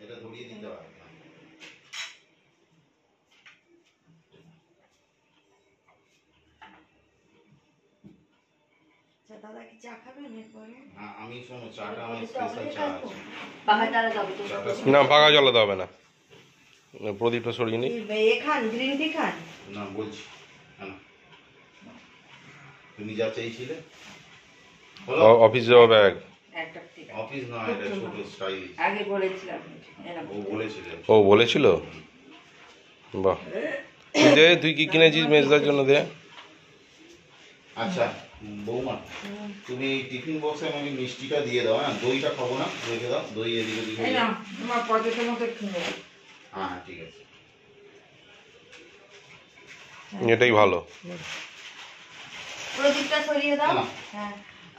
এটা ধরিয়ে দিতে হবে। দাদা কি চা খাবেন এরপরে? হ্যাঁ, আমি শোনো চাটা আমার স্পেশাল চা আছে। পাখা জ্বালা দাও তো। না পাখা জ্বালাতে হবে না, প্রদীপটা সরিয়ে নি। এ খান, গ্রিন টি খান? না বলছি, হ্যাঁ তুমি যা চাইছিলে। অফিস যাওয়া ব্যাগ। একটা ঠিক আছে। অফিস না, এটা ছোট স্টাইল। আগে বলেছিলাম এরকম। ও বলেছিলেন। ও বলেছিল, বাহ। দে তুই কি কিনেছিস মেজদার জন্য দে। আচ্ছা বৌমা, তুমি টিফিন বক্সে আমাকে মিষ্টিটা দিয়ে দাও। হ্যাঁ, দইটা খাবো না, দইটা দাও। দই এদিকে দিকে। এই নাও তোমার পকেটের মধ্যে কিনে। হ্যাঁ ঠিক আছে। এটাই ভালো। প্রদীপটা সরিয়ে দাও। হ্যাঁ,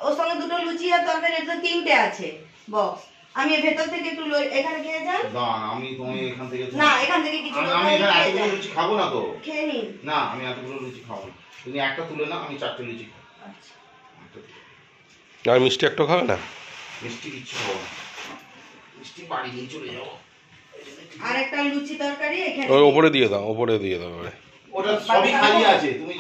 ওর সঙ্গে দুটো লুচি আর তরকারি, এটা তিনটে আছে বক্স। আমি ভেতর থেকে একটু এখানে খেয়ে যান। না আমি তুমি এখান থেকে না, এখান থেকে কিছু আমি এখানে এতগুলো লুচি খাবো না তো। খেয়ে নিন। না আমি এতগুলো লুচি খাবো না। তুমি একটা তুলে নাও, আমি 4টে লুচি খাবো। আচ্ছা। আর মিষ্টি একটু খাবে না? মিষ্টি কিচ্ছু খাবো না, মিষ্টি বাড়ি নিয়ে চলে যাবো। আর একটা লুচি তরকারি এখানে ওই ওপরে দিয়ে দাও, ওপরে দিয়ে দাও। ওটা সবই খালি আছে, তুমি